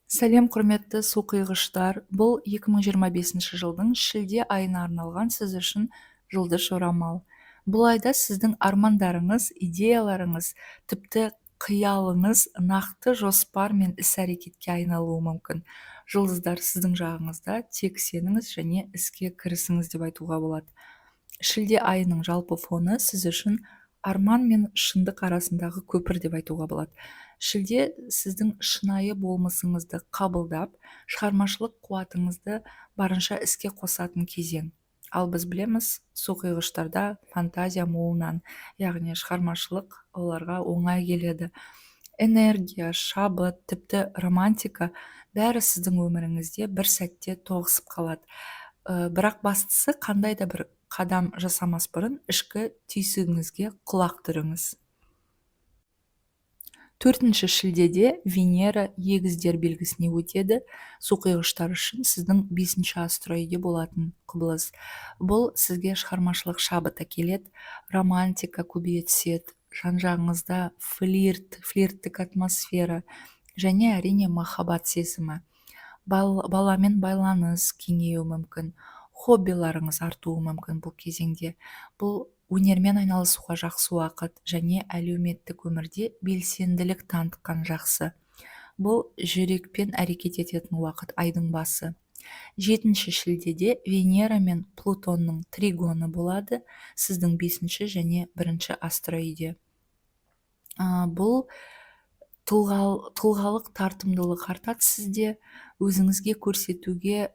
Сәлем құрметті су құйғыштар. Бұл 2025 жылдың шілде айына арналған сіз үшін жұлдыз жорамал. Бұл айда сіздің армандарыңыз, идеяларыңыз, тіпті қиялыңыз нақты жоспар мен іс-әрекетке айналуы мүмкін. Жұлдыздар сіздің жағыңызда, тек сеніңіз және іске кірісіңіз деп айтуға болады. Шілде айының жалпы фоны сіз үшін арман мен шындық арасындағы көпір деп айтуға болады. Шілде сіздің шынайы болмысыңызды қабылдап, шығармашылық қуатыңызды барынша іске қосатын кезең. Ал біз білеміз, су құйғыштарда фантазия молынан, яғни шығармашылық оларға оңай келеді. Энергия, шабыт, тіпті романтика бәрі сіздің өміріңізде бір сәтте тоғысып қалады. Бірақ бастысы қандай да бір қадам жасамас бұрын ішкі түйсігіңізге құлақ түріңіз. 4 шілдеде Венера егіздер белгісіне өтеді. Су құйғыштар үшін сіздің 5-ші астероиде болатын құбылыс. Бұл сізге шығармашылық шабыт әкеледі, романтика көбейе түседі, жан-жағыңызда флирттік атмосфера және әрине махаббат сезімі. Баламен байланыс кеңеюі мүмкін, хоббиларыңыз артуы мүмкін бұл кезеңде. Бұл өнермен айналысуға жақсы уақыт және әлеуметтік өмірде белсенділік танытқан жақсы. Бұл жүрекпен әрекет ететін уақыт, айдың басы. 7 шілдеде Венера мен Плутонның тригоны болады сіздің 5-ші және 1-ші астероиде. Бұл тұлғалық тартымдылық артады сізде, өзіңізге көрсетуге,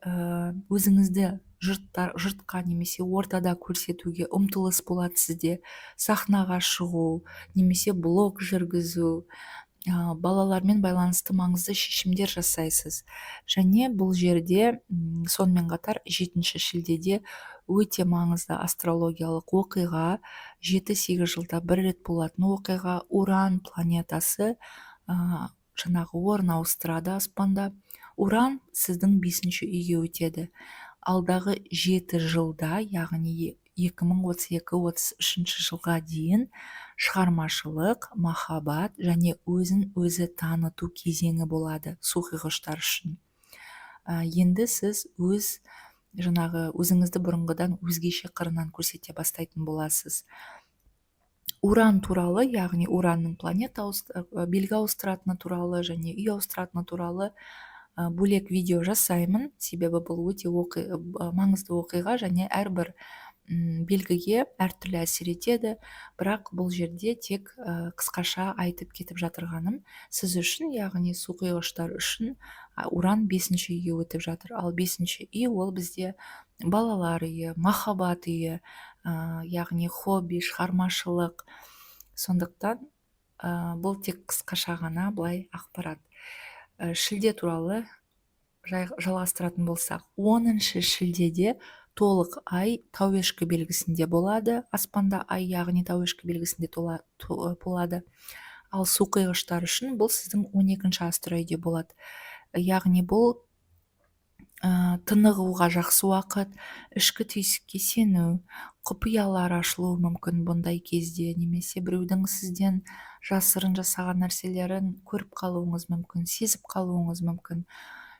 өзіңізді жұртқа немесе ортада көрсетуге ұмтылыс болады сізде. Сахнаға шығу, немесе блог жүргізу, балалармен байланысты маңызды шешімдер жасайсыз. Және бұл жерде сонымен қатар 7 шілдеде өте маңызды астрологиялық оқиға, 7-8 жылда бір рет болатын оқиға, Уран планетасы жаңағы орын ауыстырады аспанда. Уран сіздің 5-ші үйге өтеді. Алдағы 7 жылда, яғни 2032-33 жылға дейін шығармашылық, махаббат және өзін өзі таныту кезеңі болады су құйғыштар үшін. Енді сіз өзіңізді бұрынғыдан өзгеше қырынан көрсете бастайтын боласыз. Уран туралы, яғни Уранның планета белгі ауыстыратыны туралы және үй ауыстыратыны туралы бөлек видео жасаймын, себебі бұл өте маңызды оқиға және әрбір белгіге әртүрлі әсер етеді. Бірақ бұл жерде тек қысқаша айтып кетіп жатырғаным сіз үшін, яғни су құйғыштар үшін Уран 5-ші үйге өтіп жатыр. Ал 5-ші үй ол бізде балалар үйі, махаббат үйі, яғни хобби, шығармашылық. Сондықтан бұл тек қысқаша ғана былай ақпарат. Шілде туралы жалғастыратын болсақ, 10 шілдеде толық ай тауешкі белгісінде болады. Аспанда ай, яғни тауешкі белгісінде болады. Ал су құйғыштар үшін бұл сіздің 12-ші астероиде болады. Яғни бұл тынығуға жақсы уақыт, ішкі түйсікке сену, құпиялар ашылуы мүмкін бұндай кезде, немесе біреудің сізден жасырын жасаған нәрселерін көріп қалуыңыз мүмкін, сезіп қалуыңыз мүмкін.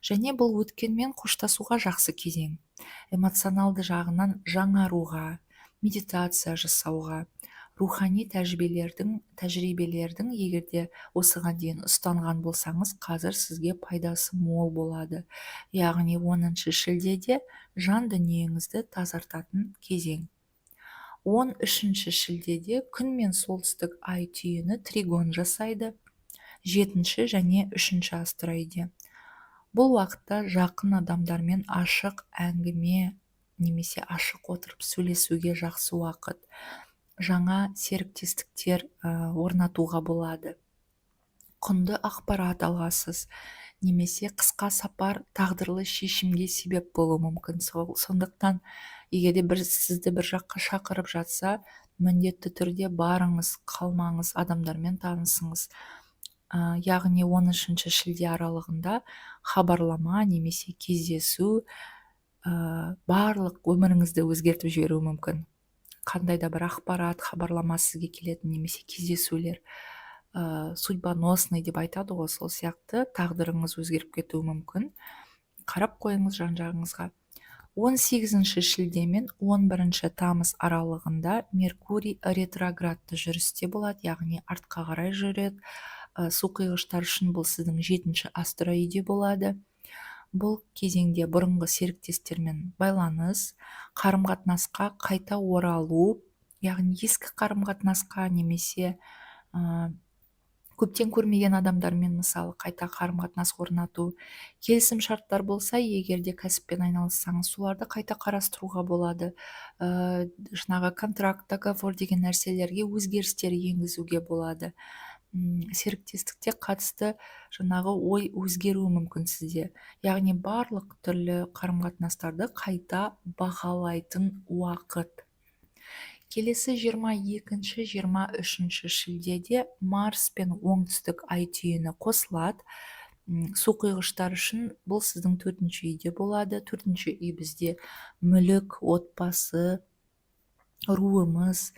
Және бұл өткенмен қоштасуға жақсы кезең. Эмоционалды жағынан жаңаруға, медитация жасауға, рухани тәжірибелердің егерде осыған дейін ұстанған болсаңыз, қазір сізге пайдасы мол болады. Яғни 10 шілдеде жан дүниеңізді тазартатын кезең. 13 шілдеде күн мен солтүстік ай түйіні тригон жасайды 7 және 3 астероиде. Бұл уақытта жақын адамдармен ашық әңгіме немесе ашық отырып сөйлесуге жақсы уақыт. Жаңа серіктестіктер орнатуға болады. Құнды ақпарат аласыз, немесе қысқа сапар тағдырлы шешімге себеп болуы мүмкін. Сондықтан егерде сізді бір жаққа шақырып жатса, міндетті түрде барыңыз, қалмаңыз, адамдармен танысыңыз. Яғни 13 шілде аралығында хабарлама немесе кездесу барлық өміріңізді өзгертіп жіберуі мүмкін. Қандай да бір ақпарат, хабарлама сізге келетін немесе кездесулер. судьбоносный деп айтады ғой, сол сияқты тағдырыңыз өзгеріп кетуі мүмкін. Қарап қойыңыз жан жағыңызға. 18 шілде мен 11 тамыз аралығында Меркурий ретроградты жүрісте болады, яғни артқа қарай жүреді. Су құйғыштар үшін бұл сіздің 7-ші астроиде болады. Бұл кезеңде бұрынғы серіктестермен байланыс, қарым-қатынасқа қайта оралу, яғни ескі қарым-қатынасқа немесе көптен көрмеген адамдармен мысалы қайта қарым-қатынас орнату, келісім шарттар болса, егер де кәсіппен айналыссаңыз, соларды қайта қарастыруға болады. Жаңағы контракт, договор деген нәрселерге өзгерістер енгізуге болады. Серіктестікте қатысты жаңағы ой өзгеруі мүмкін сізде. Яғни барлық түрлі қарым-қатынастарды қайта бағалайтын уақыт. Келесі 22-23 шілдеде Марс пен оңтүстік ай түйіні қосылады. Су құйғыштар үшін бұл сіздің 4-ші үйде болады. 4-ші үй бізде мүлік, отбасы, руымыз.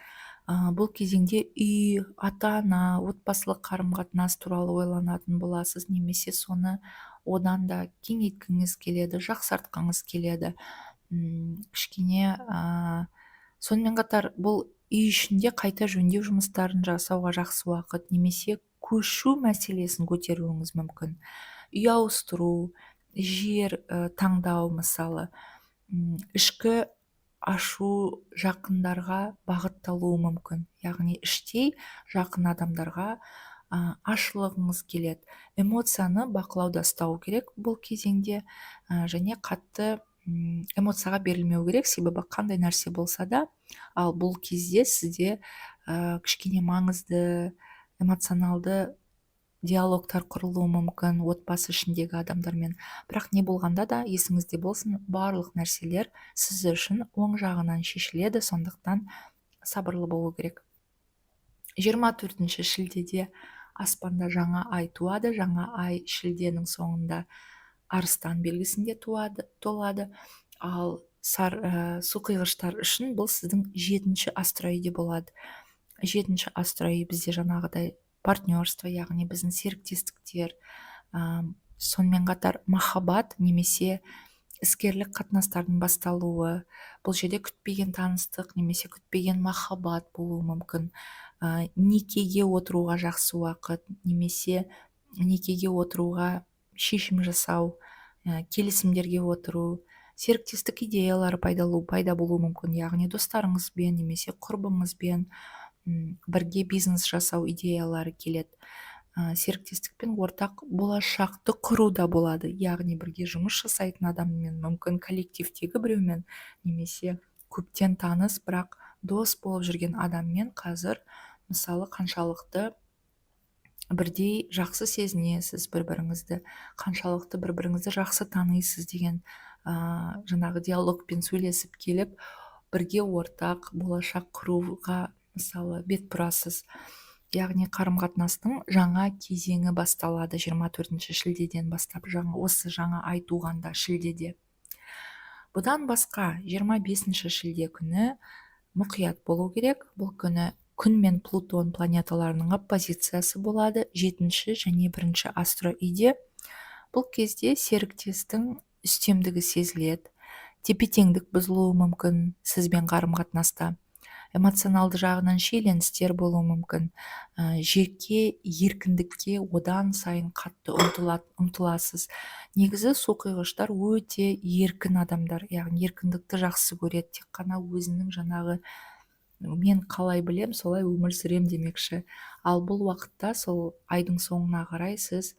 Бұл кезеңде үй, ата-ана, отбасылық қарым-қатынас туралы ойланатын боласыз, немесе соны одан да кеңейткіңіз келеді, жақсартқыңыз келеді. Кішкене сонымен қатар бұл үй ішінде қайта жөндеу жұмыстарын жасауға жақсы уақыт, немесе көшу мәселесін көтеруіңіз мүмкін. Үй ауыстыру, жер таңдау мысалы, ішкі ашу жақындарға бағытталуы мүмкін. Яғни іштей жақын адамдарға ашылғыңыз келеді. Эмоцияны бақылауда ұстау керек бұл кезеңде, және қатты эмоцияға берілмеу керек, себебі қандай нәрсе болса да, ал бұл кезде сізде кішкене маңызды эмоционалды диалогтар құрылуы мүмкін отбасы ішіндегі адамдармен. Бірақ не болғанда да есіңізде болсын, барлық нәрселер сіз үшін оң жағынан шешіледі, сондықтан сабырлы болу керек. 24 шілдеде аспанда жаңа ай туады. Жаңа ай шілденің соңында Арыстан белгісінде толады. Ал су құйғыштар үшін бұл сіздің 7-ші астроиде болады. 7-ші астроид бізде жаңағыдай партнерство, яғни біздің серіктестіктер, сонымен қатар махаббат немесе іскерлік қатынастардың басталуы. Бұл жерде күтпеген таныстық немесе күтпеген махаббат болуы мүмкін. Некеге отыруға жақсы уақыт, немесе некеге отыруға шешім жасау, келісімдерге отыру, серіктестік идеялары пайда болуы мүмкін. Яғни достарыңызбен немесе құрбыңызбен бірге бизнес жасау идеялары келеді. Серіктестікпен ортақ болашақты құру да болады. Яғни бірге жұмыс жасайтын адаммен, мүмкін коллективтегі біреумен, немесе көптен таныс, бірақ дос болып жүрген адаммен қазір мысалы қаншалықты бірдей жақсы сезінесіз бір-біріңізді, қаншалықты бір-біріңізді жақсы танисыз деген жаңағы диалогпен сөйлесіп келіп, бірге ортақ болашақ құруға мысалы бет бұрасыз. Яғни қарым-қатынастың жаңа кезеңі басталады 24 шілдеден бастап, осы жаңа ай туғанда шілдеде. Бұдан басқа 25 шілде күні мұқият болу керек. Бұл күні күн мен Плутон планеталарының оппозициясы болады 7-ші және 1-ші астроиде. Бұл кезде серіктестің үстемдігі сезіледі, тепе-теңдік бұзылуы мүмкін сізбен қарым-қатынаста. Эмоционалды жағынан шиеленістер болуы мүмкін. Жеке еркіндікке одан сайын қатты ұмтыласыз. Негізі су құйғыштар өте еркін адамдар, яғни еркіндікті жақсы көреді. Тек қана өзінің жаңағы мен қалай білем, солай өмір сүрем демекші. Ал бұл уақытта сол айдың соңына қарай сіз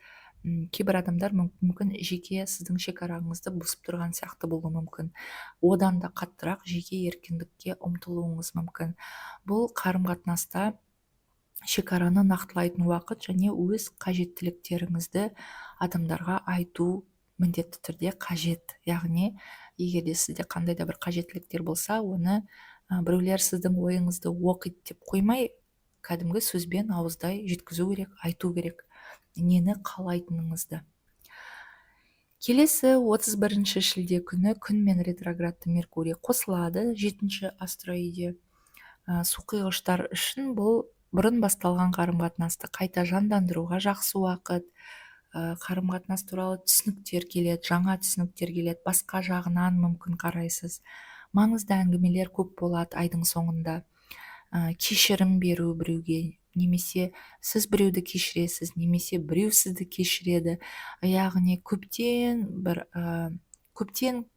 кейбір адамдар мүмкін жеке сіздің шекараңызды бұзып тұрған сияқты болуы мүмкін. Одан да қаттырақ жеке еркіндікке ұмтылуыңыз мүмкін. Бұл қарым-қатынаста шекараны нақтылайтын уақыт, және өз қажеттіліктеріңізді адамдарға айту міндетті түрде қажет. Яғни егер де сізде қандай да бір қажеттіліктер болса, оны біреулер сіздің ойыңызды оқиды деп қоймай, кәдімгі сөзбен ауыздай жеткізу керек, айту керек нені қалайтыныңызды. Келесі 31 шілде күні күн мен ретроградты Меркурий қосылады 7-ші астроиде. Су құйғыштар үшін бұл бұрын басталған қарым қатынасты қайта жандандыруға жақсы уақыт. Қарым қатынас туралы түсініктер келеді, жаңа түсініктер келеді, басқа жағынан мүмкін қарайсыз. Маңызды әңгімелер көп болады айдың соңында. Кешірім беру біреуге, немесе сіз біреуді кешіресіз, немесе біреу сізді кешіреді. Яғни көптен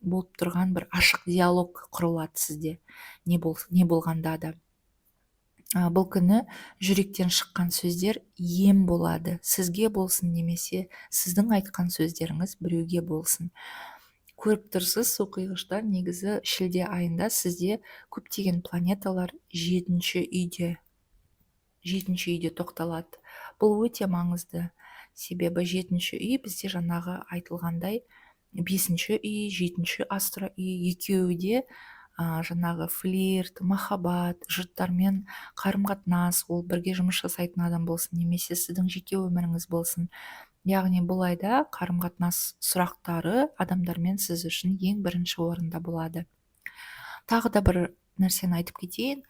болып тұрған бір ашық диалог құрылады сізде, не болғанда да. Бұл күні жүректен шыққан сөздер ем болады, сізге болсын, немесе сіздің айтқан сөздеріңіз біреуге болсын. Көріп тұрсыз, суқиғыштар, негізі шілде айында сізде көптеген планеталар жетінші үйде тоқталады. Бұл өте маңызды, себебі жетінші үй бізде жаңағы айтылғандай 5-ші үй, 7-ші астро үй, екеуі де жаңағы флирт, махаббат, жұрттармен қарым қатынас, ол бірге жұмыс жасайтын адам болсын, немесе сіздің жеке өміріңіз болсын. Яғни бұл айда қарым қатынас сұрақтары адамдармен сіз үшін ең бірінші орында болады. Тағы да бір нәрсені айтып кетейін.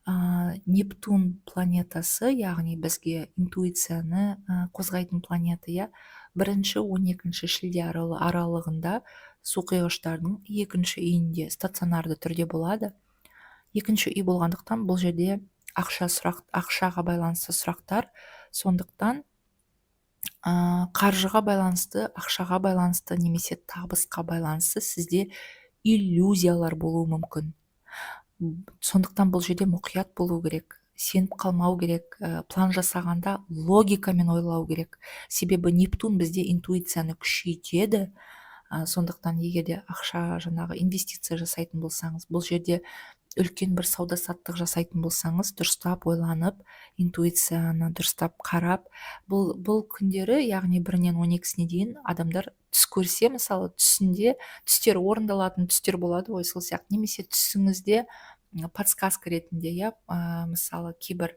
Нептун планетасы, яғни бізге интуицияны қозғайтын планета, 1-12 шілде аралығында суқиғыштардың 2-ші үйінде стационарды түрде болады. 2-ші үй болғандықтан бұл жерде ақшаға байланысты сұрақтар, сондықтан қаржыға байланысты, ақшаға байланысты, немесе табысқа байланысты сізде иллюзиялар болуы мүмкін. Сондықтан бұл жерде мұқият болу керек, сеніп қалмау керек, план жасағанда логикамен ойлау керек. Себебі Нептун бізде интуицияны күшейтеді. Сондықтан егерде ақша жаңағы инвестиция жасайтын болсаңыз, бұл жерде үлкен бір сауда-саттық жасайтын болсаңыз, дұрыстап ойланып, интуицияны дұрыстап қарап, бұл күндері, яғни 1-нен 12-сіне дейін адамдар түс көрсе, мысалы түсінде түстер орындалатын түстер болады ғой, сол сияқты, немесе түсіңізде подсказка ретінде, мысалы кейбір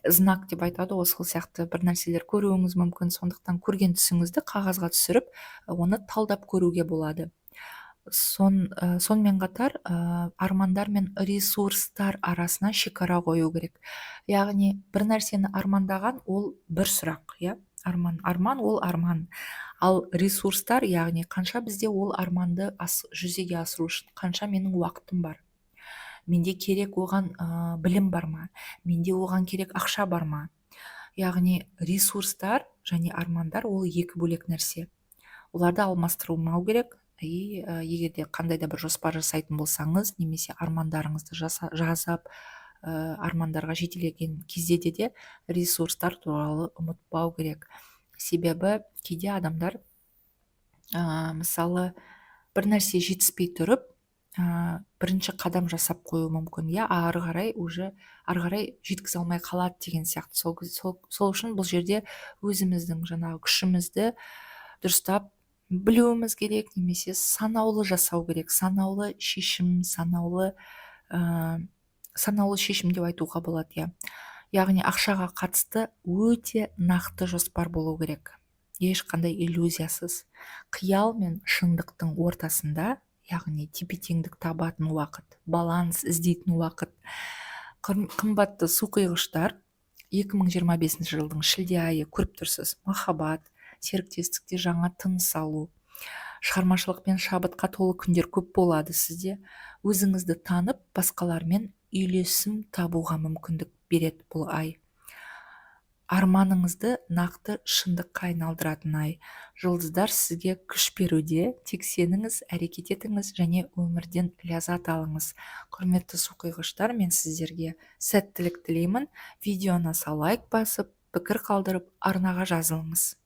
знак деп айтады ғой, сол сияқты бір нәрселер көруіңіз мүмкін. Сондықтан көрген түсіңізді қағазға түсіріп, оны талдап көруге болады. Сонымен қатар армандар мен ресурстар арасына шекара қою керек. Яғни бір нәрсені армандаған ол бір сұрақ, арман ол арман. Ал ресурстар, яғни қанша бізде ол арманды жүзеге асыру үшін қанша менің уақытым бар, менде керек оған білім бар ма, менде оған керек ақша бар ма. Яғни ресурстар және армандар ол екі бөлек нәрсе. Оларды алмастырылмау керек. Егерде қандай да бір жоспар жасайтын болсаңыз, немесе армандарыңызды жазып, армандарға жетелеген кезде де ресурстар туралы ұмытпау керек. Себебі кейде адамдар мысалы бір нәрсе жетіспей тұрып, бірінші қадам жасап қою мүмкін, ары қарай жеткізе алмай қалады деген сияқты. Сол үшін бұл жерде өзіміздің жаңағы күшімізді дұрыстап білуіміз керек, немесе санаулы жасау керек. Санаулы шешім деп айтуға болады. Яғни ақшаға қатысты өте нақты жоспар болу керек, ешқандай иллюзиясыз. Қиял мен шындықтың ортасында, яғни тепе-теңдік табатын уақыт, баланс іздейтін уақыт. Қымбатты суқиғыштар, 2025 жылдың шілде айы көріп тұрсыз, махаббат, серіктестікте жаңа тыныс алу, шығармашылық пен шабытқа толы күндер көп болады сізде. Өзіңізді танып, басқалармен үйлесім табуға мүмкіндік береді бұл ай. Арманыңызды нақты шындыққа айналдыратын ай. Жұлдыздар сізге күш беруде, тек сеніңіз, әрекет етіңіз және өмірден ләззат алыңыз. Құрметті суқиғыштар, мен сіздерге сәттілік тілеймін. Видеоны лайк басып, пікір қалдырып, арнаға жазылыңыз.